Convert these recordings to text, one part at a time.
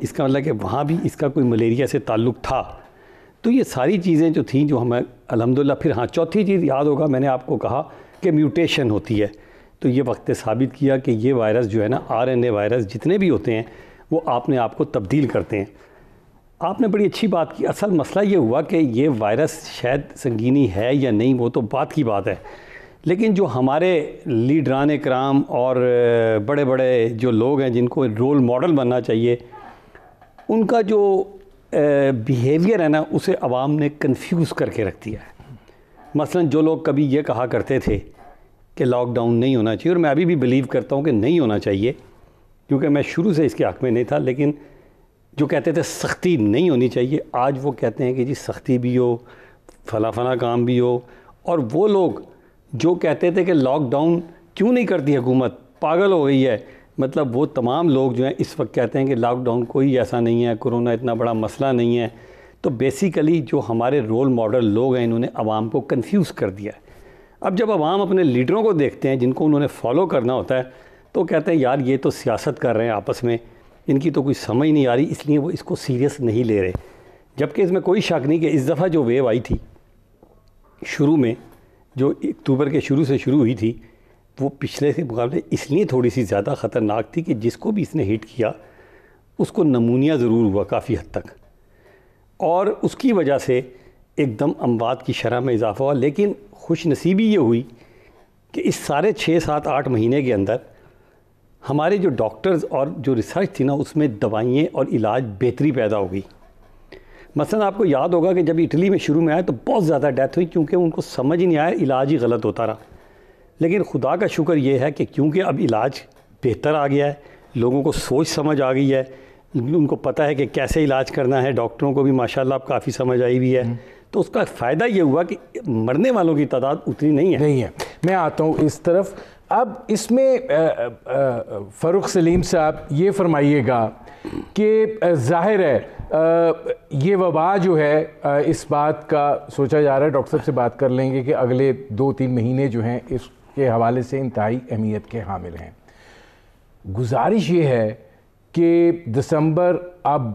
اس کا مطلب کہ وہاں بھی اس کا کوئی ملیریا سے تعلق تھا. تو یہ ساری چیزیں جو تھیں جو ہمیں الحمدللہ. پھر ہاں چوتھی چیز یاد ہوگا میں نے آپ کو کہا کہ میوٹیشن ہوتی ہے, تو یہ وقت نے ثابت کیا کہ یہ وائرس جو ہے نا RNA وائرس جتنے بھی ہوتے ہیں وہ اپنے آپ کو تبدیل کرتے ہیں. آپ نے بڑی اچھی بات کی. اصل مسئلہ یہ ہوا کہ یہ وائرس شاید سنگینی ہے یا نہیں وہ تو بات کی بات ہے, لیکن جو ہمارے لیڈران کرام اور بڑے بڑے جو لوگ ہیں جن کو رول ماڈل بننا چاہیے, ان کا جو بیہیویئر ہے نا اسے عوام نے کنفیوز کر کے رکھ دیا ہے. مثلا جو لوگ کبھی یہ کہا کرتے تھے کہ لاک ڈاؤن نہیں ہونا چاہیے, اور میں ابھی بھی بلیو کرتا ہوں کہ نہیں ہونا چاہیے کیونکہ میں شروع سے اس کے حق میں نہیں تھا, لیکن جو کہتے تھے سختی نہیں ہونی چاہیے, آج وہ کہتے ہیں کہ جی سختی بھی ہو, فلاں کام بھی ہو. اور وہ لوگ جو کہتے تھے کہ لاک ڈاؤن کیوں نہیں کرتی حکومت, پاگل ہو گئی ہے, مطلب وہ تمام لوگ جو ہیں اس وقت کہتے ہیں کہ لاک ڈاؤن کوئی ایسا نہیں ہے, کرونا اتنا بڑا مسئلہ نہیں ہے. تو بیسیکلی جو ہمارے رول ماڈل لوگ ہیں انہوں نے عوام کو کنفیوز کر دیا ہے. اب جب عوام اپنے لیڈروں کو دیکھتے ہیں جن کو انہوں نے فالو کرنا ہوتا ہے تو کہتے ہیں یار یہ تو سیاست کر رہے ہیں آپس میں, ان کی تو کوئی سمجھ نہیں آ رہی, اس لیے وہ اس کو سیریس نہیں لے رہے. جبکہ اس میں کوئی شک نہیں کہ اس دفعہ جو ویو آئی تھی شروع میں, جو اکتوبر کے شروع سے شروع ہوئی تھی, وہ پچھلے کے مقابلے اس لیے تھوڑی سی زیادہ خطرناک تھی کہ جس کو بھی اس نے ہٹ کیا اس کو نمونیا ضرور ہوا کافی حد تک, اور اس کی وجہ سے ایک دم اموات کی شرح میں اضافہ ہوا. لیکن خوش نصیبی یہ ہوئی کہ اس سارے 6, 7, 8 مہینے کے اندر ہمارے جو ڈاکٹرز اور جو ریسرچ تھی نا اس میں دوائیں اور علاج بہتری پیدا ہو گئی. مثلا آپ کو یاد ہوگا کہ جب اٹلی میں شروع میں آیا تو بہت زیادہ ڈیتھ ہوئی کیونکہ ان کو سمجھ ہی نہیں آیا, علاج ہی غلط ہوتا رہا. لیکن خدا کا شکر یہ ہے کہ کیونکہ اب علاج بہتر آ گیا ہے, لوگوں کو سوچ سمجھ آ گئی ہے, ان کو پتہ ہے کہ کیسے علاج کرنا ہے, ڈاکٹروں کو بھی ماشاءاللہ اب کافی سمجھ آئی ہوئی ہے, تو اس کا فائدہ یہ ہوا کہ مرنے والوں کی تعداد اتنی نہیں ہے. میں آتا ہوں اس طرف. اب اس میں فاروق سلیم صاحب یہ فرمائیے گا کہ ظاہر ہے یہ وبا جو ہے اس بات کا سوچا جا رہا ہے, ڈاکٹر صاحب سے بات کر لیں گے کہ اگلے 2-3 مہینے جو ہیں اس کے حوالے سے انتہائی اہمیت کے حامل ہیں. گزارش یہ ہے کہ دسمبر اب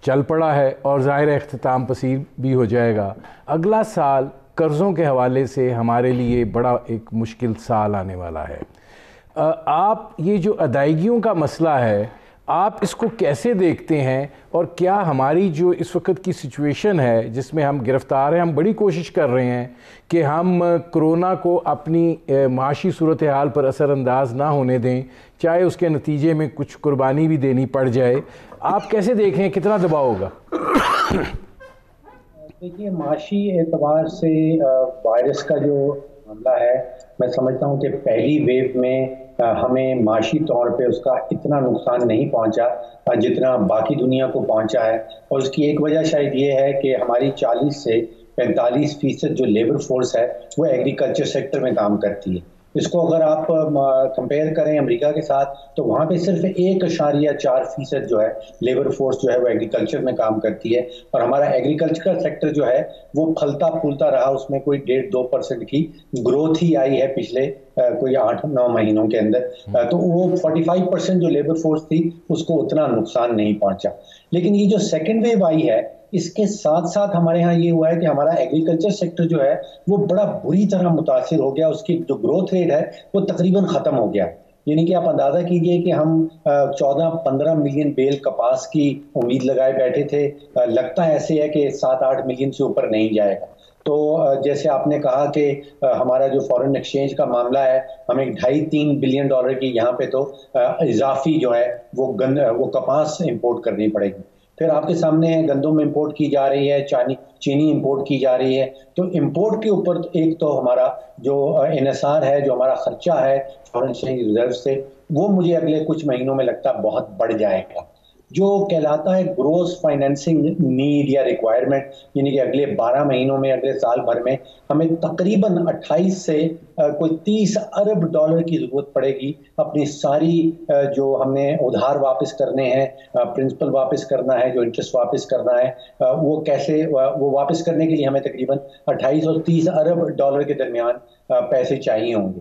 چل پڑا ہے اور ظاہر اختتام پذیر بھی ہو جائے گا. اگلا سال قرضوں کے حوالے سے ہمارے لیے بڑا ایک مشکل سال آنے والا ہے. آپ یہ جو ادائیگیوں کا مسئلہ ہے آپ اس کو کیسے دیکھتے ہیں, اور کیا ہماری جو اس وقت کی سچویشن ہے جس میں ہم گرفتار ہیں, ہم بڑی کوشش کر رہے ہیں کہ ہم کرونا کو اپنی معاشی صورتحال پر اثر انداز نہ ہونے دیں, چاہے اس کے نتیجے میں کچھ قربانی بھی دینی پڑ جائے, آپ کیسے دیکھیں کتنا دباؤ ہوگا؟ دیکھیے معاشی اعتبار سے وائرس کا جو معاملہ ہے میں سمجھتا ہوں کہ پہلی ویو میں ہمیں معاشی طور پہ اس کا اتنا نقصان نہیں پہنچا جتنا باقی دنیا کو پہنچا ہے, اور اس کی ایک وجہ شاید یہ ہے کہ ہماری 40 سے 45% جو لیبر فورس ہے وہ ایگریکلچر سیکٹر میں کام کرتی ہے. اس کو اگر آپ کمپیئر کریں امریکہ کے ساتھ تو وہاں پہ صرف 1.4% جو ہے لیبر فورس جو ہے وہ ایگریکلچر میں کام کرتی ہے, اور ہمارا ایگریکلچر سیکٹر جو ہے وہ پھلتا پھولتا رہا, اس میں کوئی 1.5-2% کی گروتھ ہی آئی ہے پچھلے کوئی 8-9 مہینوں کے اندر. تو وہ 45% جو لیبر فورس تھی اس کو اتنا نقصان نہیں پہنچا. لیکن یہ جو سیکنڈ ویو آئی ہے اس کے ساتھ ساتھ ہمارے ہاں یہ ہوا ہے کہ ہمارا ایگریکلچر سیکٹر جو ہے وہ بڑا بری طرح متاثر ہو گیا, اس کی جو گروتھ ریٹ ہے وہ تقریباً ختم ہو گیا. یعنی کہ آپ اندازہ کیجئے کہ ہم 14-15 ملین بیل کپاس کی امید لگائے بیٹھے تھے, لگتا ایسے ہے کہ 7-8 ملین سے اوپر نہیں جائے گا. تو جیسے آپ نے کہا کہ ہمارا جو فورن ایکسچینج کا معاملہ ہے ہمیں $2.5-3 بلین کی یہاں پہ تو اضافی جو ہے وہ کپاس امپورٹ کرنی پڑے گی. پھر آپ کے سامنے ہے گندم امپورٹ کی جا رہی ہے, چینی امپورٹ کی جا رہی ہے. تو امپورٹ کے اوپر ایک تو ہمارا جو انحصار ہے, جو ہمارا خرچہ ہے فورن ایکسچینج ریزرو سے, وہ مجھے اگلے کچھ مہینوں میں لگتا ہے بہت بڑھ جائے گا. جو کہلاتا ہے گروس فائنینسنگ نیڈ یا ریکوائرمنٹ, یعنی کہ اگلے 12 مہینوں میں اگلے سال بھر میں ہمیں تقریباً 28 سے کوئی $30 ارب کی ضرورت پڑے گی اپنی ساری جو ہم نے ادھار واپس کرنے ہیں, پرنسپل واپس کرنا ہے, جو انٹرسٹ واپس کرنا ہے, وہ کیسے وہ واپس کرنے کے لیے ہمیں تقریباً 28 اور $30 ارب کے درمیان پیسے چاہیے ہوں گے.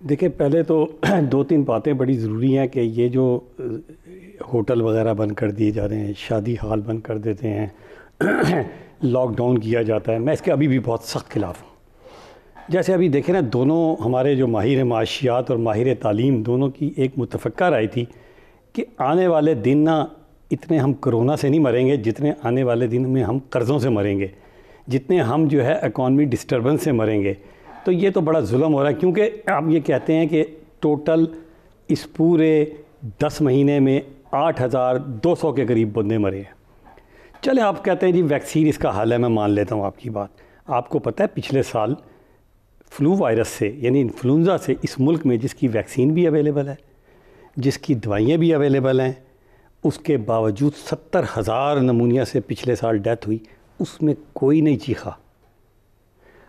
دیکھیں پہلے تو 2-3 باتیں بڑی ضروری ہیں کہ یہ جو ہوٹل وغیرہ بند کر دیے جا رہے ہیں, شادی ہال بند کر دیتے ہیں, لاک ڈاؤن کیا جاتا ہے, میں اس کے ابھی بھی بہت سخت خلاف ہوں. جیسے ابھی دیکھیں نا, دونوں ہمارے جو ماہر معاشیات اور ماہر تعلیم دونوں کی ایک متفقہ رائے تھی کہ آنے والے دن نا اتنے ہم کرونا سے نہیں مریں گے جتنے آنے والے دن میں ہم قرضوں سے مریں گے, جتنے ہم جو ہے اکانومی ڈسٹربنس سے مریں گے. تو یہ تو بڑا ظلم ہو رہا ہے, کیونکہ آپ یہ کہتے ہیں کہ ٹوٹل اس پورے 10 مہینے میں 8,200 کے قریب بندے مرے ہیں. چلیں آپ کہتے ہیں جی ویکسین اس کا حل ہے, میں مان لیتا ہوں آپ کی بات. آپ کو پتہ ہے پچھلے سال فلو وائرس سے یعنی انفلوئنزا سے اس ملک میں جس کی ویکسین بھی اویلیبل ہے, جس کی دوائیاں بھی اویلیبل ہیں, اس کے باوجود 70,000 نمونیا سے پچھلے سال ڈیتھ ہوئی, اس میں کوئی نہیں چیخا.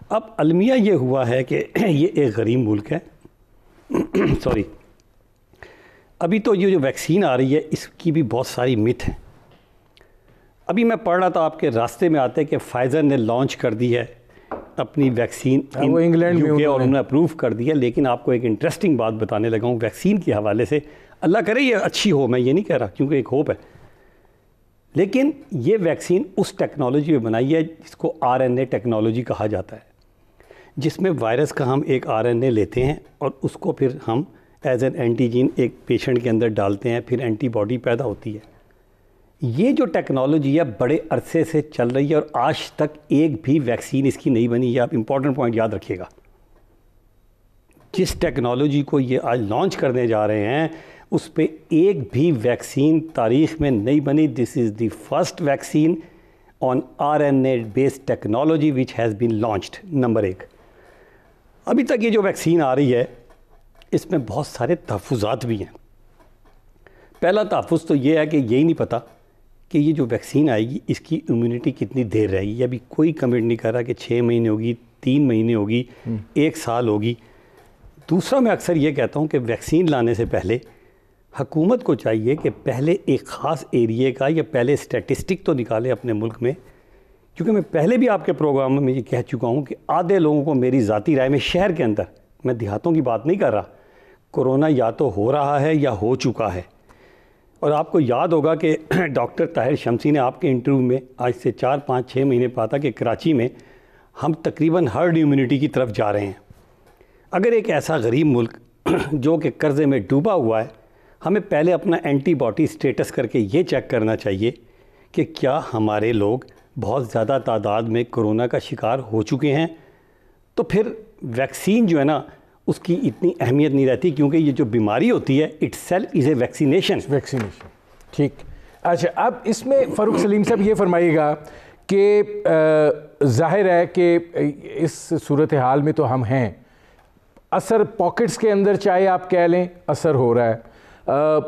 اب المیہ یہ ہوا ہے کہ یہ ایک غریب ملک ہے. سوری, ابھی تو یہ جو ویکسین آ رہی ہے اس کی بھی بہت ساری مت ہیں. ابھی میں پڑھ رہا تھا آپ کے راستے میں آتے کہ فائزر نے لانچ کر دی ہے اپنی ویکسین, وہ انگلینڈ میں اور انہوں نے اپروو کر دی ہے. لیکن آپ کو ایک انٹرسٹنگ بات بتانے لگا ہوں ویکسین کے حوالے سے, اللہ کرے یہ اچھی ہو, میں یہ نہیں کہہ رہا کیونکہ ایک ہوپ ہے, لیکن یہ ویکسین اس ٹیکنالوجی میں بنائی ہے جس کو RNA ٹیکنالوجی کہا جاتا ہے, جس میں وائرس کا ہم ایک RNA لیتے ہیں اور اس کو پھر ہم ایز این اینٹیجین ایک پیشنٹ کے اندر ڈالتے ہیں, پھر اینٹی باڈی پیدا ہوتی ہے. یہ جو ٹیکنالوجی ہے بڑے عرصے سے چل رہی ہے اور آج تک ایک بھی ویکسین اس کی نہیں بنی. یہ آپ امپورٹنٹ پوائنٹ یاد رکھیے گا. جس ٹیکنالوجی کو یہ آج لانچ کرنے جا رہے ہیں اس پہ ایک بھی ویکسین تاریخ میں نہیں بنی. This is the first vaccine on RNA based technology which has been launched. Number 1, ابھی تک یہ جو ویکسین آ رہی ہے اس میں بہت سارے تحفظات بھی ہیں. پہلا تحفظ تو یہ ہے کہ یہی نہیں پتہ کہ یہ جو ویکسین آئے گی اس کی امیونٹی کتنی دیر رہے گی. ابھی کوئی کمنٹ نہیں کر رہا کہ 6 مہینے ہوگی, 3 مہینے ہوگی, 1 سال ہوگی. دوسرا, میں اکثر یہ کہتا ہوں کہ ویکسین لانے سے پہلے حکومت کو چاہیے کہ پہلے ایک خاص ایریے کا یا پہلے اسٹیٹسٹک تو نکالے اپنے ملک میں, کیونکہ میں پہلے بھی آپ کے پروگرام میں یہ کہہ چکا ہوں کہ آدھے لوگوں کو میری ذاتی رائے میں شہر کے اندر, میں دیہاتوں کی بات نہیں کر رہا, کورونا یا تو ہو رہا ہے یا ہو چکا ہے. اور آپ کو یاد ہوگا کہ ڈاکٹر طاہر شمسی نے آپ کے انٹرویو میں آج سے 4-5-6 مہینے پا تھا کہ کراچی میں ہم تقریباً ہرڈ امیونٹی کی طرف جا رہے ہیں. اگر ایک ایسا غریب ملک جو کہ قرضے میں ڈوبا ہوا ہے, ہمیں پہلے اپنا اینٹی باڈی سٹیٹس کر کے یہ چیک کرنا چاہیے کہ کیا ہمارے لوگ بہت زیادہ تعداد میں کورونا کا شکار ہو چکے ہیں. تو پھر ویکسین جو ہے نا اس کی اتنی اہمیت نہیں رہتی, کیونکہ یہ جو بیماری ہوتی ہے it self is a vaccination. ٹھیک. اچھا, اب اس میں فاروق سلیم صاحب یہ فرمائیے گا کہ ظاہر ہے کہ اس صورتحال میں تو ہم ہیں, اثر پاکٹس کے اندر چاہے آپ کہہ لیں اثر ہو رہا ہے,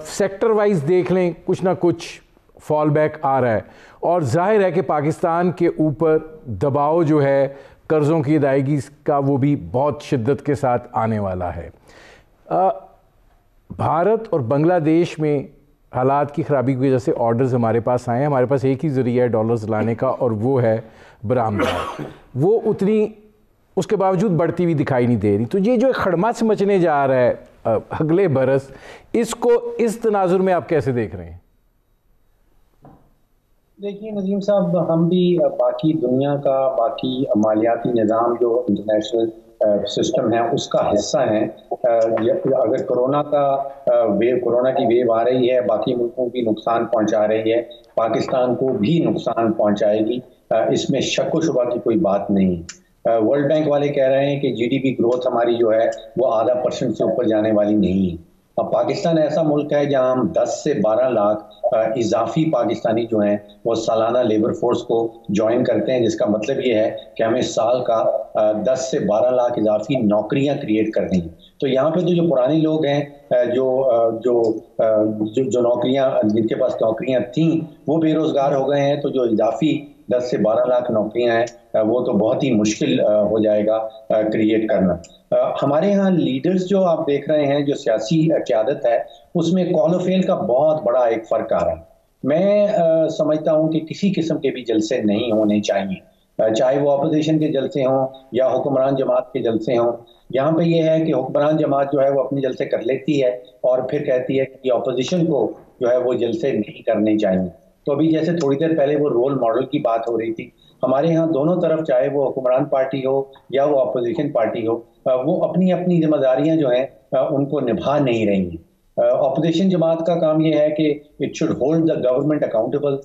سیکٹر وائز دیکھ لیں کچھ نہ کچھ فال بیک آ رہا ہے, اور ظاہر ہے کہ پاکستان کے اوپر دباؤ جو ہے قرضوں کی ادائیگی کا وہ بھی بہت شدت کے ساتھ آنے والا ہے. بھارت اور بنگلہ دیش میں حالات کی خرابی کی وجہ سے آرڈرز ہمارے پاس آئے ہیں. ہمارے پاس ایک ہی ذریعہ ہے ڈالرز لانے کا, اور وہ ہے برآمدات. وہ اتنی اس کے باوجود بڑھتی ہوئی دکھائی نہیں دے رہی. تو یہ جو خڑمہ سے مچنے جا رہا ہے اگلے برس, اس کو اس تناظر میں آپ کیسے دیکھ رہے ہیں؟ دیکھیے ندیم صاحب, ہم بھی باقی دنیا کا باقی مالیاتی نظام جو انٹرنیشنل سسٹم ہے اس کا حصہ ہیں. اگر کورونا کی ویو آ رہی ہے, باقی ملکوں بھی نقصان پہنچا رہی ہے, پاکستان کو بھی نقصان پہنچائے گی, اس میں شک و شبہ کی کوئی بات نہیں. ورلڈ بینک والے کہہ رہے ہیں کہ GDP گروتھ ہماری جو ہے وہ 0.5% سے اوپر جانے والی نہیں ہے. اب پاکستان ایسا ملک ہے جہاں ہم 10 سے 12 لاکھ اضافی پاکستانی جو ہیں وہ سالانہ لیبر فورس کو جوائن کرتے ہیں, جس کا مطلب یہ ہے کہ ہمیں سال کا 10 سے 12 لاکھ اضافی نوکریاں کریٹ کرنی ہیں. تو یہاں پہ تو جو پرانے لوگ ہیں جو نوکریاں جن کے پاس نوکریاں تھیں وہ بے روزگار ہو گئے ہیں. تو جو اضافی 10 سے 12 لاکھ نوکریاں ہیں وہ تو بہت ہی مشکل ہو جائے گا کریٹ کرنا. ہمارے ہاں لیڈرز جو آپ دیکھ رہے ہیں, جو سیاسی قیادت ہے, اس میں قول و فعل کا بہت بڑا ایک فرق آ رہا ہے. میں سمجھتا ہوں کہ کسی قسم کے بھی جلسے نہیں ہونے چاہیے. چاہے وہ اپوزیشن کے جلسے ہوں یا حکمران جماعت کے جلسے ہوں. یہاں پہ یہ ہے کہ حکمران جماعت جو ہے وہ اپنے جلسے کر لیتی ہے اور پھر کہتی ہے کہ اپوزیشن کو جو ہے وہ جلسے نہیں کرنے چاہیے. تو ابھی جیسے تھوڑی دیر پہلے وہ رول ماڈل کی بات ہو رہی تھی, ہمارے ہاں دونوں طرف, چاہے وہ حکمران پارٹی ہو یا وہ اپوزیشن پارٹی ہو, وہ اپنی اپنی ذمہ داریاں جو ہیں ان کو نبھا نہیں رہی ہیں. اپوزیشن جماعت کا کام یہ ہے کہ it should hold the government accountable,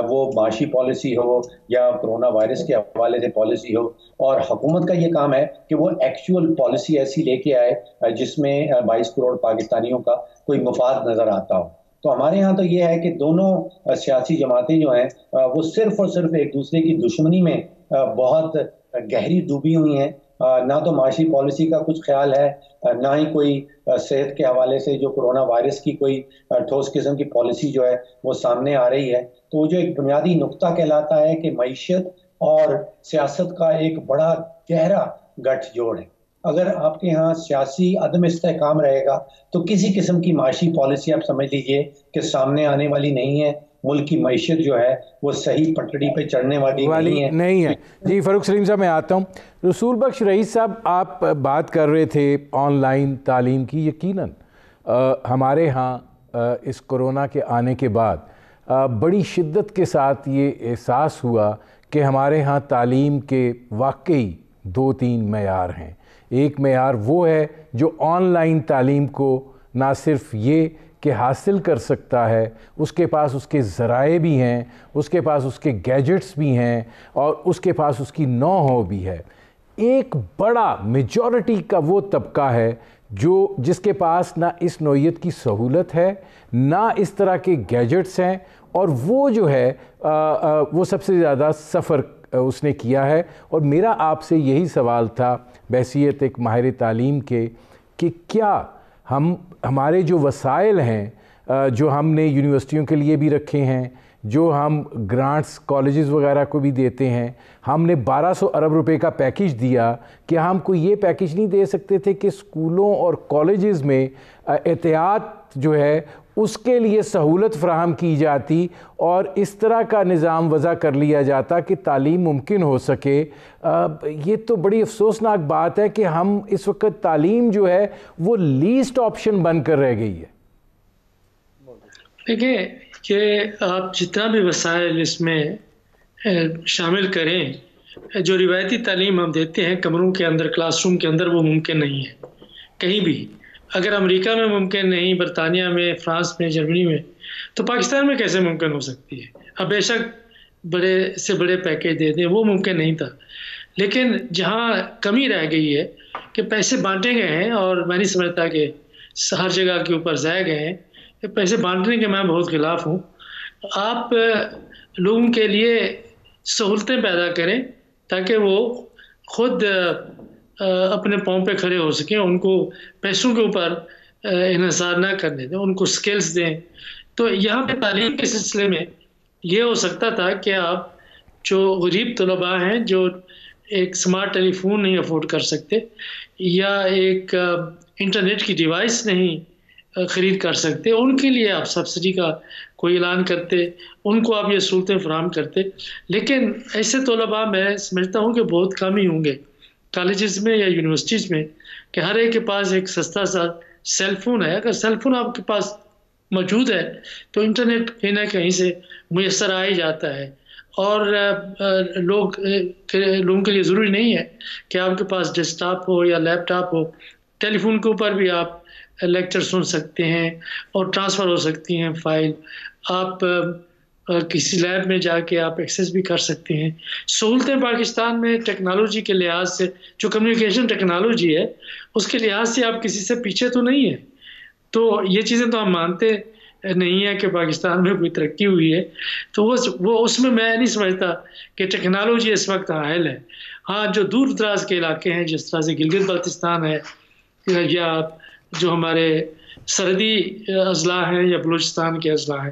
وہ معاشی پالیسی ہو یا کرونا وائرس کے حوالے سے پالیسی ہو, اور حکومت کا یہ کام ہے کہ وہ ایکچوئل پالیسی ایسی لے کے آئے جس میں 22 کروڑ پاکستانیوں کا کوئی مفاد نظر آتا ہو. تو ہمارے ہاں تو یہ ہے کہ دونوں سیاسی جماعتیں جو ہیں وہ صرف اور صرف ایک دوسرے کی دشمنی میں بہت گہری ڈوبی ہوئی ہیں. نہ تو معاشی پالیسی کا کچھ خیال ہے, نہ ہی کوئی صحت کے حوالے سے جو کرونا وائرس کی کوئی ٹھوس قسم کی پالیسی جو ہے وہ سامنے آ رہی ہے. تو وہ جو ایک بنیادی نقطہ کہلاتا ہے کہ معیشت اور سیاست کا ایک بڑا گہرا گٹھ جوڑ ہے. اگر آپ کے ہاں سیاسی عدم استحکام رہے گا تو کسی قسم کی معاشی پالیسی آپ سمجھ لیجئے کہ سامنے آنے والی نہیں ہے. ملک کی معیشت جو ہے وہ صحیح پٹڑی پہ چڑھنے والی نہیں ہے. جی فاروق سلیم صاحب, میں آتا ہوں. رسول بخش رئیس صاحب, آپ بات کر رہے تھے آن لائن تعلیم کی. یقیناً ہمارے ہاں اس کورونا کے آنے کے بعد بڑی شدت کے ساتھ یہ احساس ہوا کہ ہمارے ہاں تعلیم کے واقعی 2-3 معیار ہیں. ایک معیار وہ ہے جو آن لائن تعلیم کو نہ صرف یہ کہ حاصل کر سکتا ہے, اس کے پاس اس کے ذرائع بھی ہیں, اس کے پاس اس کے گیجٹس بھی ہیں, اور اس کے پاس اس کی نو ہو بھی ہے. ایک بڑا میجورٹی کا وہ طبقہ ہے جس کے پاس نہ اس نوعیت کی سہولت ہے, نہ اس طرح کے گیجٹس ہیں, اور وہ جو ہے وہ سب سے زیادہ سفر اس نے کیا ہے. اور میرا آپ سے یہی سوال تھا بحیثیت ایک ماہر تعلیم کے کہ کیا ہمارے جو وسائل ہیں جو ہم نے یونیورسٹیوں کے لیے بھی رکھے ہیں, جو ہم گرانٹس کالجز وغیرہ کو بھی دیتے ہیں, ہم نے 1200 ارب روپے کا پیکج دیا, کیا ہم کوئی یہ پیکج نہیں دے سکتے تھے کہ اسکولوں اور کالجز میں احتیاط جو ہے اس کے لیے سہولت فراہم کی جاتی اور اس طرح کا نظام وضع کر لیا جاتا کہ تعلیم ممکن ہو سکے. یہ تو بڑی افسوسناک بات ہے کہ ہم اس وقت تعلیم جو ہے وہ لیسٹ آپشن بن کر رہ گئی ہے. دیکھیں کہ آپ جتنا بھی وسائل اس میں شامل کریں, جو روایتی تعلیم ہم دیتے ہیں کمروں کے اندر, کلاس روم کے اندر, وہ ممکن نہیں ہے کہیں بھی. اگر امریکہ میں ممکن نہیں, برطانیہ میں, فرانس میں, جرمنی میں, تو پاکستان میں کیسے ممکن ہو سکتی ہے؟ اب بے شک بڑے سے بڑے پیکیج دے دیں, وہ ممکن نہیں تھا. لیکن جہاں کمی رہ گئی ہے کہ پیسے بانٹے گئے ہیں, اور میں نہیں سمجھتا کہ ہر جگہ کے اوپر ضائع گئے ہیں. پیسے بانٹنے کے میں بہت خلاف ہوں. آپ لوگوں کے لیے سہولتیں پیدا کریں تاکہ وہ خود اپنے پاؤں پہ کھڑے ہو سکیں, ان کو پیسوں کے اوپر انحصار نہ کرنے دیں, ان کو سکلز دیں. تو یہاں پہ تعلیم کے سلسلے میں یہ ہو سکتا تھا کہ آپ جو غریب طلباء ہیں جو ایک سمارٹ ٹیلی فون نہیں افورڈ کر سکتے یا ایک انٹرنیٹ کی ڈیوائس نہیں خرید کر سکتے, ان کے لیے آپ سبسڈی کا کوئی اعلان کرتے, ان کو آپ یہ سہولتیں فراہم کرتے. لیکن ایسے طلباء میں سمجھتا ہوں کہ بہت کم ہی ہوں گے کالجز میں یا یونیورسٹیز میں کہ ہر ایک کے پاس ایک سستا سا سیل فون ہے. اگر سیل فون آپ کے پاس موجود ہے تو انٹرنیٹ کہیں نہ کہیں سے میسر آ ہی جاتا ہے. اور لوگوں کے لیے ضروری نہیں ہے کہ آپ کے پاس ڈیسک ٹاپ ہو یا لیپ ٹاپ ہو. ٹیلی فون کے اوپر بھی آپ لیکچر سن سکتے ہیں اور ٹرانسفر ہو سکتی ہیں فائل. آپ کسی لیب میں جا کے آپ ایکسیس بھی کر سکتے ہیں. سہولتیں پاکستان میں ٹیکنالوجی کے لحاظ سے, جو کمیونیکیشن ٹیکنالوجی ہے اس کے لحاظ سے آپ کسی سے پیچھے تو نہیں ہے. تو یہ چیزیں تو ہم مانتے نہیں ہیں کہ پاکستان میں کوئی ترقی ہوئی ہے. تو وہ اس میں نہیں سمجھتا کہ ٹیکنالوجی اس وقت حائل ہے. ہاں جو دور دراز کے علاقے ہیں جس طرح سے گلگت بلتستان ہے یا جو ہمارے سرحدی اضلاع ہیں یا بلوچستان کے اضلاع ہیں،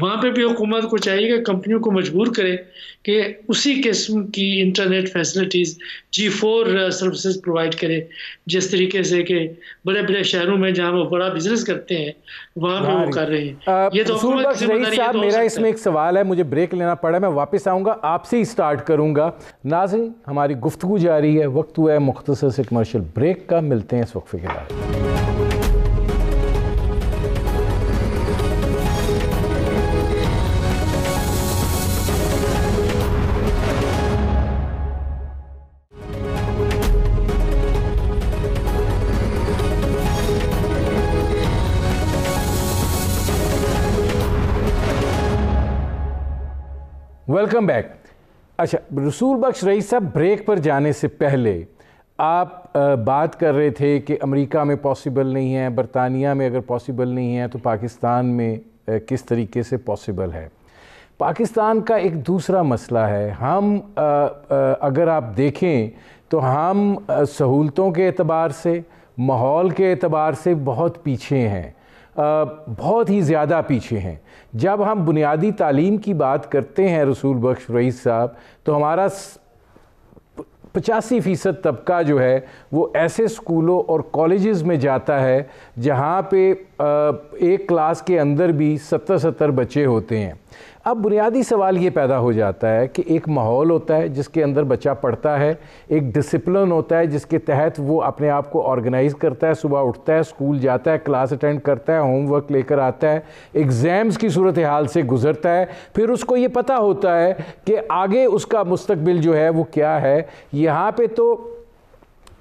وہاں پہ بھی حکومت کو چاہیے کہ کمپنیوں کو مجبور کرے کہ اسی قسم کی internet facilities G4 services provide کرے، جس طریقے سے کہ بڑے بڑے شہروں میں جہاں وہ بڑا بزنس کرتے ہیں وہاں پہ وہ کر رہے ہیں۔ یہ تو رسول بخش رئیس صاحب، میرا اس میں ایک سوال ہے، مجھے بریک لینا پڑا، میں واپس آؤں گا، آپ سے ہی سٹارٹ کروں گا۔ ناظرین، ہماری گفتگو جاری ہے، وقت ہوا ہے مختصر سے کمرشل بریک کا، ملتے ہیں اس وقفے کے بعد۔ Welcome back. اچھا رسول بخش رئیس صاحب، بریک پر جانے سے پہلے آپ بات کر رہے تھے کہ امریکہ میں پاسبل نہیں ہے، برطانیہ میں اگر پاسبل نہیں ہے تو پاکستان میں کس طریقے سے پاسبل ہے۔ پاکستان کا ایک دوسرا مسئلہ ہے، ہم اگر آپ دیکھیں تو ہم سہولتوں کے اعتبار سے، ماحول کے اعتبار سے بہت پیچھے ہیں، بہت ہی زیادہ پیچھے ہیں۔ جب ہم بنیادی تعلیم کی بات کرتے ہیں رسول بخش رئیس صاحب، تو ہمارا 85% طبقہ جو ہے وہ ایسے سکولوں اور کالجز میں جاتا ہے جہاں پہ ایک کلاس کے اندر بھی 70 بچے ہوتے ہیں۔ اب بنیادی سوال یہ پیدا ہو جاتا ہے کہ ایک ماحول ہوتا ہے جس کے اندر بچہ پڑھتا ہے، ایک ڈسپلن ہوتا ہے جس کے تحت وہ اپنے آپ کو آرگنائز کرتا ہے، صبح اٹھتا ہے، اسکول جاتا ہے، کلاس اٹینڈ کرتا ہے، ہوم ورک لے کر آتا ہے، ایگزامز کی صورتحال سے گزرتا ہے، پھر اس کو یہ پتہ ہوتا ہے کہ آگے اس کا مستقبل جو ہے وہ کیا ہے۔ یہاں پہ تو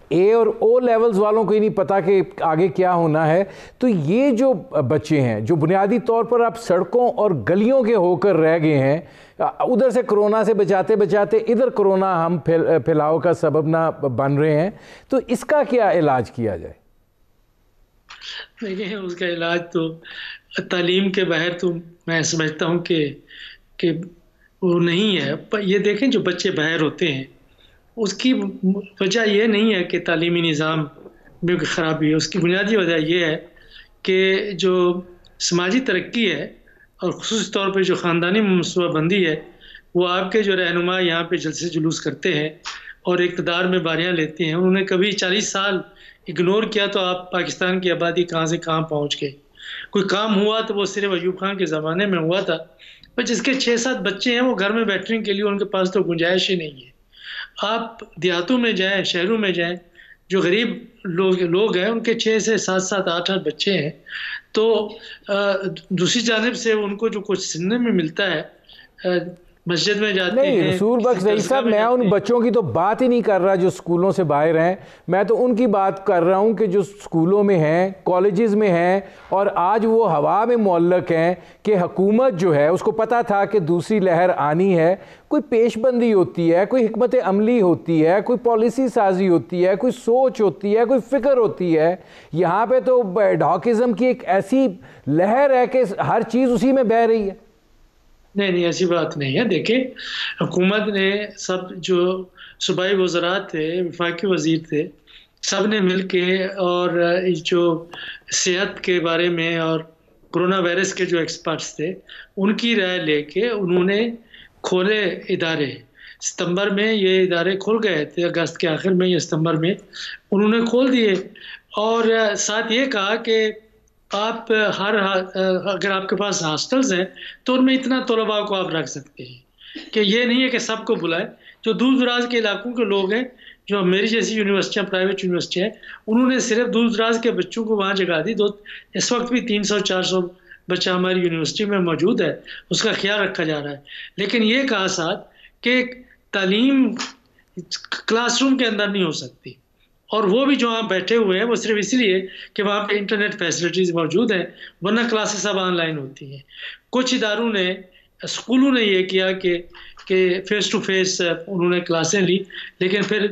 اے اور او لیولز والوں کو ہی نہیں پتا کہ آگے کیا ہونا ہے۔ تو یہ جو بچے ہیں جو بنیادی طور پر اب سڑکوں اور گلیوں کے ہو کر رہ گئے ہیں، ادھر سے کرونا سے بچاتے بچاتے ادھر کرونا ہم پھیلاؤ کا سبب نہ بن رہے ہیں، تو اس کا کیا علاج کیا جائے؟ دیکھیں، اس کا علاج تو تعلیم کے باہر تو میں سمجھتا ہوں کہ وہ نہیں ہے۔ یہ دیکھیں جو بچے باہر ہوتے ہیں اس کی وجہ یہ نہیں ہے کہ تعلیمی نظام میں خرابی ہے، اس کی بنیادی وجہ یہ ہے کہ جو سماجی ترقی ہے اور خصوصی طور پہ جو خاندانی منصوبہ بندی ہے، وہ آپ کے جو رہنما یہاں پہ جلسے جلوس کرتے ہیں اور اقتدار میں باریاں لیتے ہیں، انہوں نے کبھی 40 سال اگنور کیا تو آپ پاکستان کی آبادی کہاں سے کہاں پہنچ گئی۔ کوئی کام ہوا تو وہ صرف ایوب خان کے زمانے میں ہوا تھا، پر جس کے 6-7 بچے ہیں وہ گھر میں بیٹھنے کے لیے ان کے پاس تو گنجائش ہی نہیں ہے۔ آپ دیہاتوں میں جائیں، شہروں میں جائیں، جو غریب لوگ ہیں ان کے 6 سے 7 8 بچے ہیں، تو دوسری جانب سے ان کو جو کچھ سننے میں ملتا ہے، مسجد میں جاتے ہیں۔ نہیں رسول بخش رئیس صاحب، میں ان بچوں کی تو بات ہی نہیں کر رہا جو سکولوں سے باہر ہیں، میں تو ان کی بات کر رہا ہوں کہ جو سکولوں میں ہیں، کالجز میں ہیں، اور آج وہ ہوا میں معلق ہیں کہ حکومت جو ہے اس کو پتہ تھا کہ دوسری لہر آنی ہے، کوئی پیش بندی ہوتی ہے، کوئی حکمت عملی ہوتی ہے، کوئی پالیسی سازی ہوتی ہے، کوئی سوچ ہوتی ہے، کوئی فکر ہوتی ہے۔ یہاں پہ تو ڈاکزم کی ایک ایسی لہر ہے کہ ہر چیز اسی میں بہہ رہی ہے۔ نہیں ایسی بات نہیں ہے۔ دیکھیں، حکومت نے سب جو صوبائی وزرات تھے، وفاقی وزیر تھے، سب نے مل کے اور جو صحت کے بارے میں اور کرونا وائرس کے جو ایکسپرٹس تھے ان کی رائے لے کے انہوں نے کھولے ادارے۔ ستمبر میں یہ ادارے کھول گئے تھے، اگست کے آخر میں یا ستمبر میں انہوں نے کھول دیے، اور ساتھ یہ کہا کہ آپ اگر آپ کے پاس ہاسٹلز ہیں تو ان میں اتنا طلباء کو آپ رکھ سکتے ہیں، کہ یہ نہیں ہے کہ سب کو بلائیں۔ جو دور دراز کے علاقوں کے لوگ ہیں، جو میری جیسی یونیورسٹیاں، پرائیویٹ یونیورسٹیاں ہیں، انہوں نے صرف دور دراز کے بچوں کو وہاں جگہ دی۔ اس وقت بھی 300-400 بچہ ہماری یونیورسٹی میں موجود ہے، اس کا خیال رکھا جا رہا ہے۔ لیکن یہ کہا ساتھ کہ تعلیم کلاس روم کے اندر نہیں ہو سکتی، اور وہ بھی جو وہاں بیٹھے ہوئے ہیں وہ صرف اس لیے کہ وہاں پہ انٹرنیٹ فیسلٹیز موجود ہیں، ورنہ کلاسز سب آن لائن ہوتی ہیں۔ کچھ اداروں نے، اسکولوں نے یہ کیا کہ فیس ٹو فیس انہوں نے کلاسیں لی، لیکن پھر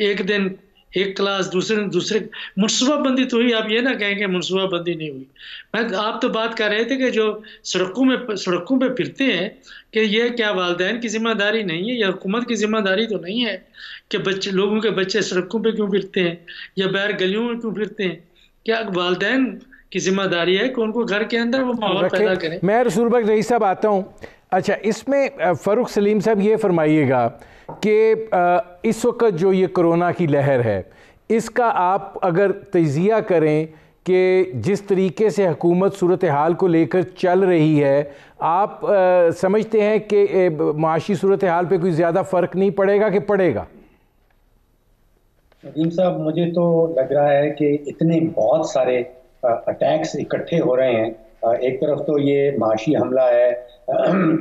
ایک دن ایک کلاس، دوسرے منصوبہ بندی تو ہوئی۔ آپ یہ نہ کہیں کہ منصوبہ بندی نہیں ہوئی۔ آپ تو بات کر رہے تھے کہ جو سڑکوں پہ پھرتے ہیں، کہ یہ کیا والدین کی ذمہ داری نہیں ہے یا حکومت کی ذمہ داری تو نہیں ہے کہ لوگوں کے بچے سڑکوں پہ کیوں پھرتے ہیں یا باہر گلیوں میں کیوں پھرتے ہیں؟ کیا والدین کی ذمہ داری ہے کہ ان کو گھر کے اندر وہ ماحول پیدا کریں. میں رسول بخش رئیس صاحب آتا ہوں. اچھا, اس میں فاروق سلیم صاحب یہ فرمائیے گا کہ اس وقت جو یہ کرونا کی لہر ہے, اس کا آپ اگر تجزیہ کریں کہ جس طریقے سے حکومت صورتحال کو لے کر چل رہی ہے, آپ سمجھتے ہیں کہ معاشی صورتحال پہ کوئی زیادہ فرق نہیں پڑے گا کہ پڑے گا؟ ندیم صاحب, مجھے تو لگ رہا ہے کہ اتنے بہت سارے اٹیکس اکٹھے ہو رہے ہیں. ایک طرف تو یہ معاشی حملہ ہے,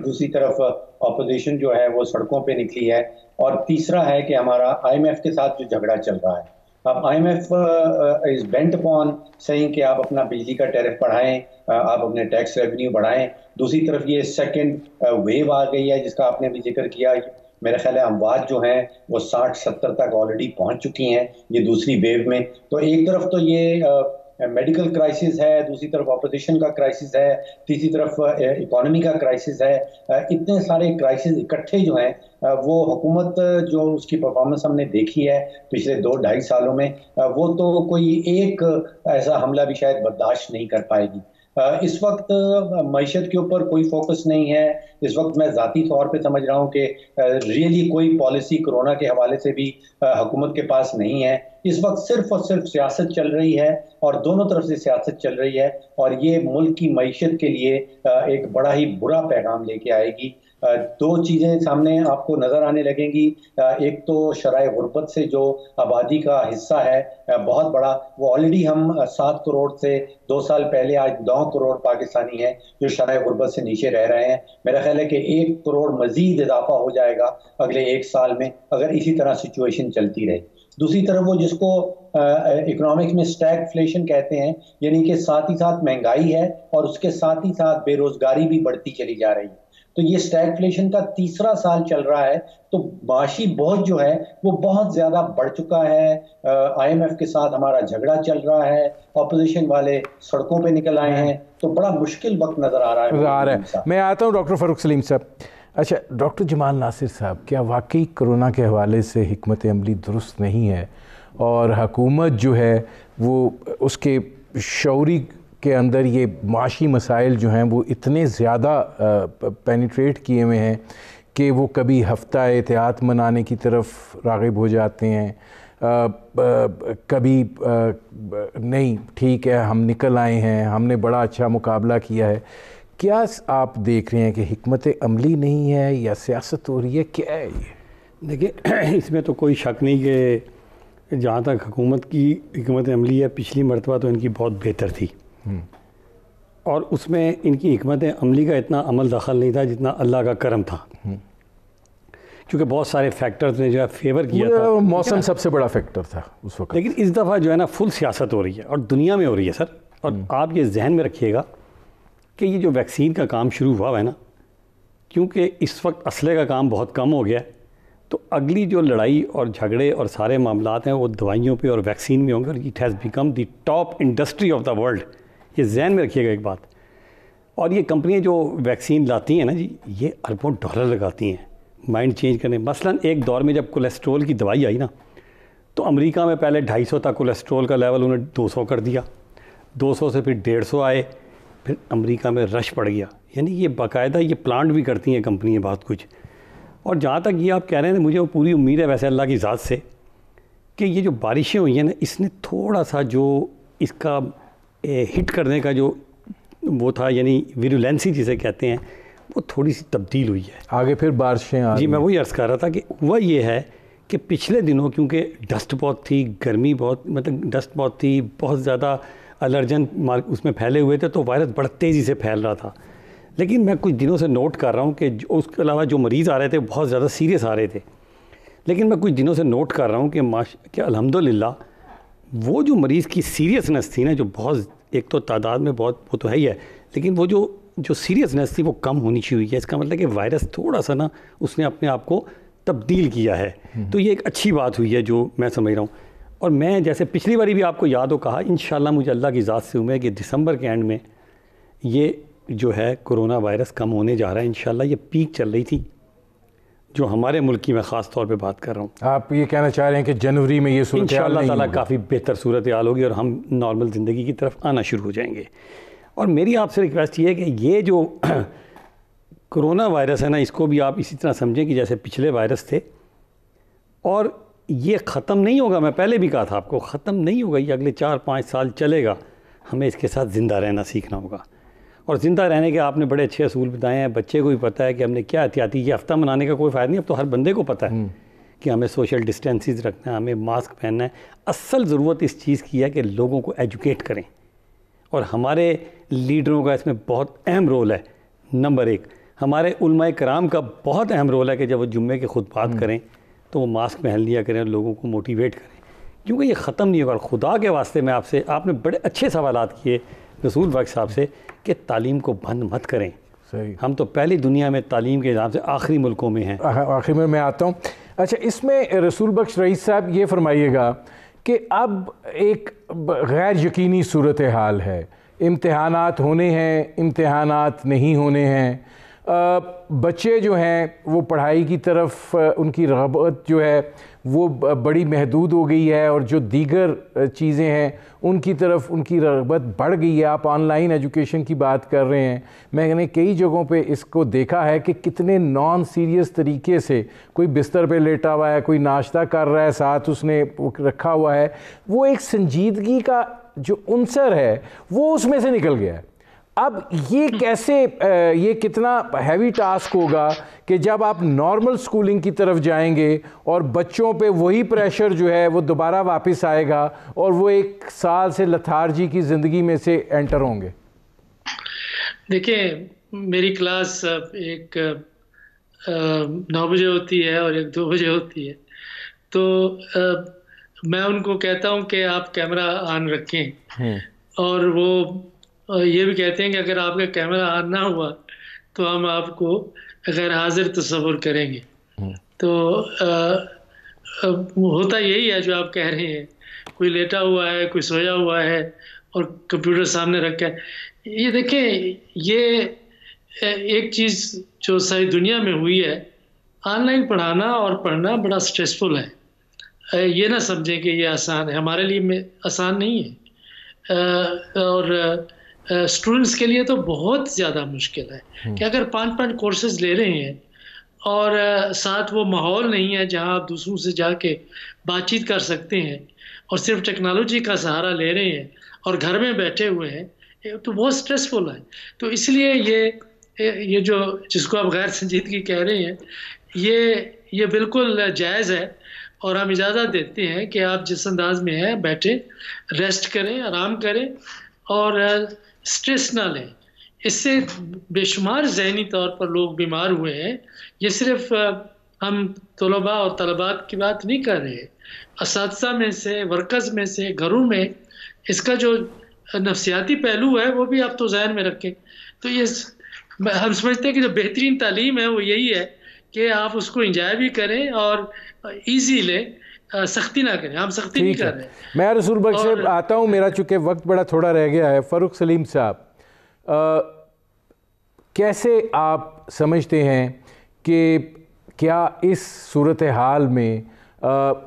دوسری طرف اپوزیشن جو ہے وہ سڑکوں پہ نکلی ہے, اور تیسرا ہے کہ ہمارا IMF کے ساتھ جو جھگڑا چل رہا ہے. اب IMF از بینٹ اپون سیئنگ کہ آپ اپنا بجلی کا ٹیرف بڑھائیں, آپ اپنے ٹیکس ریونیو بڑھائیں. دوسری طرف یہ سیکنڈ ویو آ گئی ہے جس کا آپ نے بھی ذکر کیا. میرا خیال ہے اموات جو ہیں وہ 60-70 تک آلریڈی پہنچ چکی ہیں یہ دوسری ویو میں. تو ایک طرف تو یہ میڈیکل کرائسس ہے, دوسری طرف اپوزیشن کا کرائسس ہے, تیسری طرف اکانومی کا کرائسس ہے. اتنے سارے کرائسس اکٹھے جو ہیں, وہ حکومت جو اس کی پرفارمنس ہم نے دیکھی ہے پچھلے 2-2.5 سالوں میں, وہ تو کوئی ایک ایسا حملہ بھی شاید برداشت نہیں کر پائے گی. اس وقت معیشت کے اوپر کوئی فوکس نہیں ہے. اس وقت میں ذاتی طور پہ سمجھ رہا ہوں کہ ریئلی کوئی پالیسی کرونا کے حوالے سے بھی حکومت کے پاس نہیں ہے. اس وقت صرف اور صرف سیاست چل رہی ہے, اور دونوں طرف سے سیاست چل رہی ہے, اور یہ ملک کی معیشت کے لیے ایک بڑا ہی برا پیغام لے کے آئے گی. 2 چیزیں سامنے آپ کو نظر آنے لگیں گی. ایک تو شرح غربت سے جو آبادی کا حصہ ہے بہت بڑا, وہ آلریڈی ہم 7 کروڑ سے 2 سال پہلے آج 9 کروڑ پاکستانی ہیں جو شرح غربت سے نیچے رہ رہے ہیں. میرا خیال ہے کہ 1 کروڑ مزید اضافہ ہو جائے گا اگلے 1 سال میں اگر اسی طرح سچویشن چلتی رہے. دوسری طرف وہ جس کو اکنامکس میں اسٹیگفلیشن کہتے ہیں, یعنی کہ ساتھ ہی ساتھ مہنگائی ہے اور اس کے ساتھ ہی ساتھ بے روزگاری بھی بڑھتی چلی جا رہی ہے. تو یہ اسٹیگفلیشن کا تیسرا سال چل رہا ہے, تو معاشی بوجھ جو ہے وہ بہت زیادہ بڑھ چکا ہے. IMF کے ساتھ ہمارا جھگڑا چل رہا ہے, اپوزیشن والے سڑکوں پہ نکل آئے ہیں, تو بڑا مشکل وقت نظر آ رہا ہے. میں آتا ہوں ڈاکٹر فاروق سلیم صاحب. اچھا ڈاکٹر جمال ناصر صاحب, کیا واقعی کرونا کے حوالے سے حکمت عملی درست نہیں ہے, اور حکومت جو ہے وہ اس کے شعوری کے اندر یہ معاشی مسائل جو ہیں وہ اتنے زیادہ پینیٹریٹ کیے ہوئے ہیں کہ وہ کبھی ہفتہ احتیاط منانے کی طرف راغب ہو جاتے ہیں, کبھی نہیں ٹھیک ہے ہم نکل آئے ہیں, ہم نے بڑا اچھا مقابلہ کیا ہے. کیا آپ دیکھ رہے ہیں کہ حکمت عملی نہیں ہے یا سیاست ہو رہی ہے, کیا ہے یہ؟ دیکھیں, اس میں تو کوئی شک نہیں کہ جہاں تک حکومت کی حکمت عملی ہے, پچھلی مرتبہ تو ان کی بہت بہتر تھی, اور اس میں ان کی حکمت عملی کا اتنا عمل دخل نہیں تھا جتنا اللہ کا کرم تھا, کیونکہ بہت سارے فیکٹرز نے جو ہے فیور کیا تھا. موسم سب سے بڑا فیکٹر تھا اس وقت, لیکن اس دفعہ جو ہے نا فل سیاست ہو رہی ہے, اور دنیا میں ہو رہی ہے سر. اور آپ یہ ذہن میں رکھیے گا کہ یہ جو ویکسین کا کام شروع ہوا ہے نا, کیونکہ اس وقت اسلحے کا کام بہت کم ہو گیا ہے, تو اگلی جو لڑائی اور جھگڑے اور سارے معاملات ہیں وہ دوائیوں پہ اور ویکسین میں ہوں گے, اور it has become the top industry of the world. یہ ذہن میں رکھیے گا ایک بات. اور یہ کمپنیاں جو ویکسین لاتی ہیں نا جی, یہ اربوں ڈالر لگاتی ہیں مائنڈ چینج کرنے. مثلاً ایک دور میں جب کولیسٹرول کی دوائی آئی نا, تو امریکہ میں پہلے 250 تھا کولیسٹرول کا لیول, انہیں 200 کر دیا, 200 سے پھر 150 آئے, پھر امریکہ میں رش پڑ گیا. یعنی یہ باقاعدہ یہ پلانٹ بھی کرتی ہیں کمپنیاں بہت کچھ. اور جہاں تک یہ آپ کہہ رہے ہیں, مجھے وہ پوری امید ہے ویسے اللہ کی ذات سے کہ یہ جو بارشیں ہوئی ہیں نا, اس نے تھوڑا سا جو اس کا ہٹ کرنے کا جو وہ تھا, یعنی ویرولینسی جسے کہتے ہیں, وہ تھوڑی سی تبدیل ہوئی ہے. آگے پھر بارشیں جی میں وہی عرض کر رہا تھا کہ ہوا یہ ہے کہ پچھلے دنوں کیونکہ ڈسٹ بہت تھی, گرمی بہت, مطلب ڈسٹ بہت تھی, بہت زیادہ الرجن اس میں پھیلے ہوئے تھے, تو وائرس بڑا تیزی سے پھیل رہا تھا. لیکن میں کچھ دنوں سے نوٹ کر رہا ہوں کہ اس کے علاوہ جو مریض آ رہے تھے بہت زیادہ سیریس آ رہے تھے. لیکن میں کچھ دنوں سے نوٹ کر رہا ہوں کہ الحمدللہ وہ جو مریض کی سیریسنس تھی نا, جو بہت ایک تو تعداد میں بہت وہ تو ہے ہی ہے, لیکن وہ جو سیریسنس تھی وہ کم ہونی ہوئی ہے. اس کا مطلب کہ وائرس تھوڑا سا نا اس نے اپنے آپ کو تبدیل کیا ہے. تو یہ ایک اچھی بات ہوئی ہے جو میں سمجھ رہا ہوں. اور میں جیسے پچھلی باری بھی آپ کو یاد ہو کہا, انشاءاللہ مجھے اللہ کی ذات سے امید ہے کہ دسمبر کے اینڈ میں یہ جو ہے کرونا وائرس کم ہونے جا رہا ہے انشاءاللہ. یہ پیک چل رہی تھی جو ہمارے ملک کی میں خاص طور پہ بات کر رہا ہوں. آپ یہ کہنا چاہ رہے ہیں کہ جنوری میں یہ صورتحال انشاءاللہ نہیں تعالیٰ ہوگی؟ کافی بہتر صورتحال ہوگی اور ہم نارمل زندگی کی طرف آنا شروع ہو جائیں گے. اور میری آپ سے ریکویسٹ یہ ہے کہ یہ جو کرونا وائرس ہے نا، اس کو بھی آپ اسی طرح سمجھیں کہ جیسے پچھلے وائرس تھے، اور یہ ختم نہیں ہوگا. میں پہلے بھی کہا تھا آپ کو، ختم نہیں ہوگا، یہ اگلے 4-5 سال چلے گا. ہمیں اس کے ساتھ زندہ رہنا سیکھنا ہوگا. اور زندہ رہنے کے آپ نے بڑے اچھے اصول بتائے ہیں. بچے کو بھی پتہ ہے کہ ہم نے کیا احتیاطی، یہ ہفتہ منانے کا کوئی فائدہ نہیں. اب تو ہر بندے کو پتہ ہے کہ ہمیں سوشل ڈسٹینسز رکھنا ہے، ہمیں ماسک پہننا ہے. اصل ضرورت اس چیز کی ہے کہ لوگوں کو ایجوکیٹ کریں، اور ہمارے لیڈروں کا اس میں بہت اہم رول ہے. نمبر 1، ہمارے علماء کرام کا بہت اہم رول ہے کہ جب وہ جمعے کے خطبات کریں تو وہ ماسک پہن لیا کریں اور لوگوں کو موٹیویٹ کریں، کیونکہ یہ ختم نہیں ہوگا. خدا کے واسطے میں آپ نے بڑے اچھے سوالات کیے رسول بخش صاحب سے کہ تعلیم کو بند مت کریں. صحیح. ہم تو پہلی دنیا میں تعلیم کے نظام سے آخری ملکوں میں ہیں. آخر میں آتا ہوں. اچھا، اس میں رسول بخش رئیس صاحب یہ فرمائیے گا کہ اب ایک غیر یقینی صورتحال ہے، امتحانات ہونے ہیں، امتحانات نہیں ہونے ہیں، بچے جو ہیں وہ پڑھائی کی طرف ان کی رغبت جو ہے وہ بڑی محدود ہو گئی ہے، اور جو دیگر چیزیں ہیں ان کی طرف ان کی رغبت بڑھ گئی ہے. آپ آن لائن ایجوکیشن کی بات کر رہے ہیں. میں نے کئی جگہوں پہ اس کو دیکھا ہے کہ کتنے نان سیریس طریقے سے کوئی بستر پہ لیٹا ہوا ہے، کوئی ناشتہ کر رہا ہے، ساتھ اس نے رکھا ہوا ہے. وہ ایک سنجیدگی کا جو عنصر ہے وہ اس میں سے نکل گیا ہے. اب یہ کیسے، یہ کتنا ہیوی ٹاسک ہوگا کہ جب آپ نارمل سکولنگ کی طرف جائیں گے اور بچوں پہ وہی پریشر جو ہے وہ دوبارہ واپس آئے گا اور وہ 1 سال سے لتھارجی کی زندگی میں سے انٹر ہوں گے. دیکھیں، میری کلاس ایک 9 بجے ہوتی ہے اور ایک 2 بجے ہوتی ہے، تو میں ان کو کہتا ہوں کہ آپ کیمرہ آن رکھیں، اور وہ یہ بھی کہتے ہیں کہ اگر آپ کا کیمرہ آن نہ ہوا تو ہم آپ کو غیر حاضر تصور کریں گے. تو ہوتا یہی ہے جو آپ کہہ رہے ہیں، کوئی لیٹا ہوا ہے، کوئی سویا ہوا ہے اور کمپیوٹر سامنے رکھا ہے. یہ دیکھیں، یہ ایک چیز جو ساری دنیا میں ہوئی ہے، آن لائن پڑھانا اور پڑھنا بڑا سٹریسفل ہے. یہ نہ سمجھیں کہ یہ آسان ہے، ہمارے لیے آسان نہیں ہے، اور اسٹوڈنٹس کے لیے تو بہت زیادہ مشکل ہے کہ اگر 5 کورسز لے رہے ہیں اور ساتھ وہ ماحول نہیں ہے جہاں آپ دوسروں سے جا کے بات چیت کر سکتے ہیں، اور صرف ٹیکنالوجی کا سہارا لے رہے ہیں اور گھر میں بیٹھے ہوئے ہیں، تو بہت سٹریسفل ہے. تو اس لیے یہ جو جس کو آپ غیر سنجیدگی کہہ رہے ہیں، یہ بالکل جائز ہے، اور ہم اجازت دیتے ہیں کہ آپ جس انداز میں ہیں بیٹھیں، ریسٹ کریں، آرام کریں اور سٹریس نہ لیں. اس سے بے شمار ذہنی طور پر لوگ بیمار ہوئے ہیں. یہ صرف ہم طلباء اور طلبات کی بات نہیں کر رہے، اساتذہ میں سے، ورکرز میں سے، گھروں میں اس کا جو نفسیاتی پہلو ہے وہ بھی آپ تو ذہن میں رکھیں. تو یہ ہم سمجھتے ہیں کہ جو بہترین تعلیم ہے وہ یہی ہے کہ آپ اس کو انجوائے بھی کریں اور ایزی لیں، سختی نہ کریں. ہم سختی نہیں کر رہے. میں رسول بخش سے آتا ہوں، میرا چونکہ وقت بڑا تھوڑا رہ گیا ہے. فاروق سلیم صاحب، کیسے آپ سمجھتے ہیں کہ کیا اس صورتحال میں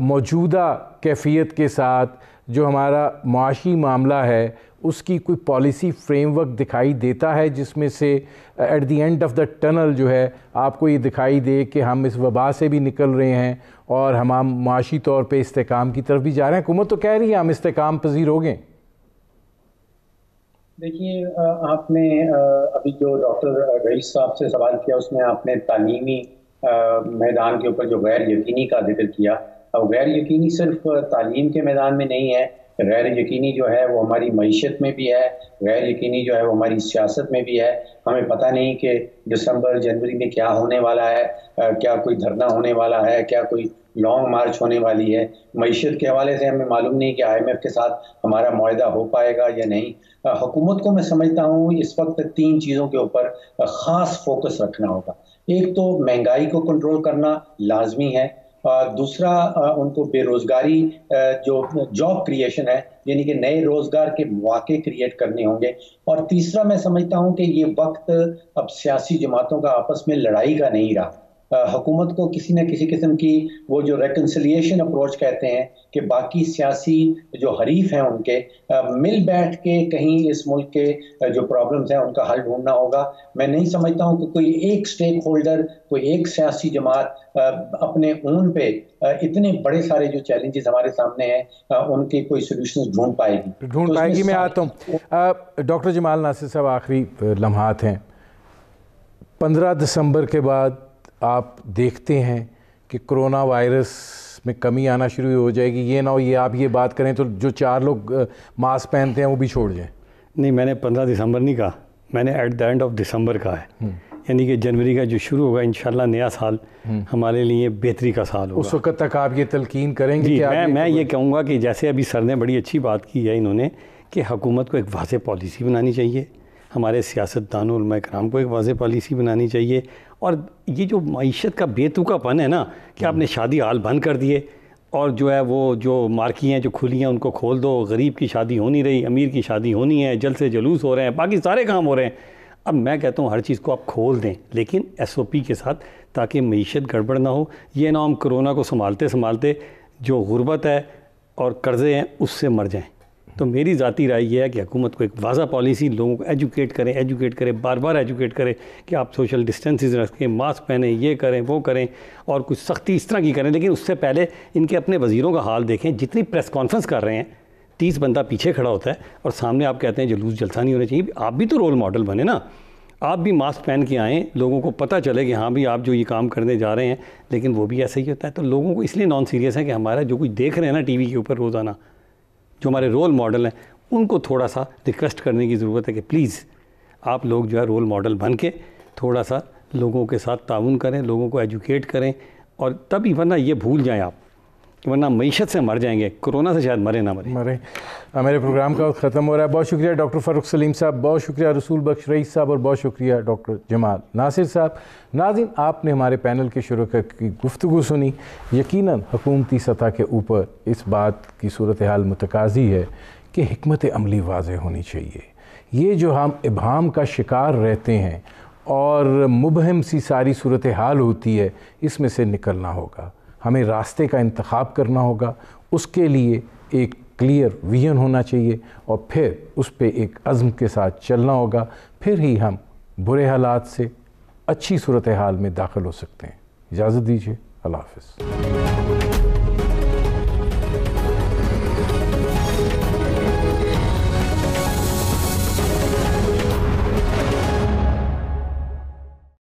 موجودہ کیفیت کے ساتھ جو ہمارا معاشی معاملہ ہے اس کی کوئی پالیسی فریم ورک دکھائی دیتا ہے جس میں سے at the end of the tunnel جو ہے آپ کو یہ دکھائی دے کہ ہم اس وبا سے بھی نکل رہے ہیں اور ہم معاشی طور پہ استحکام کی طرف بھی جا رہے ہیں؟ حکومت تو کہہ رہی ہے ہم استحکام پذیر ہو گئے. دیکھیے، آپ نے ابھی جو ڈاکٹر رئیس صاحب سے سوال کیا اس میں آپ نے تعلیمی میدان کے اوپر جو غیر یقینی کا ذکر کیا. غیر یقینی صرف تعلیم کے میدان میں نہیں ہے، غیر یقینی جو ہے وہ ہماری معیشت میں بھی ہے، غیر یقینی جو ہے وہ ہماری سیاست میں بھی ہے. ہمیں پتہ نہیں کہ دسمبر جنوری میں کیا ہونے والا ہے، کیا کوئی دھرنا ہونے والا ہے، کیا کوئی لانگ مارچ ہونے والی ہے. معیشت کے حوالے سے ہمیں معلوم نہیں کہ IMF کے ساتھ ہمارا معاہدہ ہو پائے گا یا نہیں. حکومت کو میں سمجھتا ہوں اس وقت 3 چیزوں کے اوپر خاص فوکس رکھنا ہوگا. ایک تو مہنگائی کو کنٹرول کرنا لازمی ہے، دوسرا ان کو بے روزگاری جو جاب کریشن ہے یعنی کہ نئے روزگار کے مواقع کریٹ کرنے ہوں گے، اور تیسرا میں سمجھتا ہوں کہ یہ وقت اب سیاسی جماعتوں کا آپس میں لڑائی کا نہیں رہا. حکومت کو کسی نہ کسی قسم کی وہ جو ریکنسلیشن اپروچ کہتے ہیں کہ باقی سیاسی جو حریف ہیں ان کے مل بیٹھ کے کہیں اس ملک کے جو پرابلمز ہیں ان کا حل ڈھونڈنا ہوگا. میں نہیں سمجھتا ہوں کہ کوئی ایک سٹیک ہولڈر، کوئی ایک سیاسی جماعت اپنے اون پہ اتنے بڑے سارے جو چیلنجز ہمارے سامنے ہیں ان کے کوئی سولوشنز ڈھونڈ پائے گی. میں آتا ہوں ڈاکٹر جمال ناصر صاحب، آخری لمحات ہیں. 15 دسمبر کے بعد آپ دیکھتے ہیں کہ کرونا وائرس میں کمی آنا شروع ہو جائے گی؟ یہ نہ ہو یہ آپ یہ بات کریں تو جو 4 لوگ ماسک پہنتے ہیں وہ بھی چھوڑ جائیں. نہیں، میں نے 15 دسمبر نہیں کہا، میں نے at the end of December کہا ہے. یعنی کہ جنوری کا جو شروع ہوگا انشاءاللہ نیا سال ہمارے لیے بہتری کا سال ہوگا. اس وقت تک آپ یہ تلقین کریں گے؟ میں یہ کہوں گا کہ جیسے ابھی سر نے بڑی اچھی بات کی ہے انہوں نے کہ حکومت کو ایک واضح پالیسی بنانی چاہیے، ہمارے سیاستدانوں علماء کرام کو ایک واضح پالیسی بنانی چاہیے. اور یہ جو معیشت کا بے توقع پن ہے نا کہ آپ نے شادی ہال بند کر دیے اور جو ہے وہ جو مارکی ہیں جو کھلی ہیں ان کو کھول دو، غریب کی شادی ہو نہیں رہی، امیر کی شادی ہونی ہے، جلد سے جلوس ہو رہے ہیں، باقی سارے کام ہو رہے ہیں. اب میں کہتا ہوں ہر چیز کو آپ کھول دیں لیکن SOP کے ساتھ، تاکہ معیشت گڑبڑ نہ ہو. یہ نہ ہم کرونا کو سنبھالتے جو غربت ہے اور قرضے ہیں اس سے مر جائیں. تو میری ذاتی رائے یہ ہے کہ حکومت کو ایک واضح پالیسی، لوگوں کو ایجوکیٹ کرے، بار بار ایجوکیٹ کرے کہ آپ سوشل ڈسٹینسز رکھیں، ماسک پہنیں، یہ کریں وہ کریں، اور کچھ سختی اس طرح کی کریں. لیکن اس سے پہلے ان کے اپنے وزیروں کا حال دیکھیں، جتنی پریس کانفرنس کر رہے ہیں 30 بندہ پیچھے کھڑا ہوتا ہے اور سامنے آپ کہتے ہیں جلوس جلسہ نہیں ہونا چاہیے. آپ بھی تو رول ماڈل بنے نا، آپ بھی ماسک پہن کے آئیں، لوگوں کو پتہ چلے کہ ہاں بھی آپ جو یہ کام کرنے جا رہے ہیں. لیکن وہ بھی ایسا ہی ہوتا ہے. تو لوگوں کو اس لیے نان سیریس ہے کہ ہمارا جو کچھ دیکھ رہے ہیں نا ٹی وی کے اوپر روزانہ، جو ہمارے رول ماڈل ہیں، ان کو تھوڑا سا ریکویسٹ کرنے کی ضرورت ہے کہ پلیز آپ لوگ جو ہے رول ماڈل بن کے تھوڑا سا لوگوں کے ساتھ تعاون کریں، لوگوں کو ایجوکیٹ کریں. اور تبھی، ورنہ یہ بھول جائیں آپ، ورنہ معیشت سے مر جائیں گے، کرونا سے شاید مرے نہ مرے. میرے پروگرام کا وقت ختم ہو رہا ہے. بہت شکریہ ڈاکٹر فاروق سلیم صاحب، بہت شکریہ رسول بخش رئیس صاحب، اور بہت شکریہ ڈاکٹر جمال ناصر صاحب. ناظرین، آپ نے ہمارے پینل کے شرکاء کی گفتگو سنی. یقیناً حکومتی سطح کے اوپر اس بات کی صورتحال متقاضی ہے کہ حکمت عملی واضح ہونی چاہیے. یہ جو ہم ابہام کا شکار رہتے ہیں اور مبہم سی ساری صورتحال ہوتی ہے، اس میں سے نکلنا ہوگا. ہمیں راستے کا انتخاب کرنا ہوگا. اس کے لیے ایک کلیئر ویژن ہونا چاہیے اور پھر اس پہ ایک عزم کے ساتھ چلنا ہوگا. پھر ہی ہم برے حالات سے اچھی صورتحال میں داخل ہو سکتے ہیں. اجازت دیجیے. اللہ حافظ.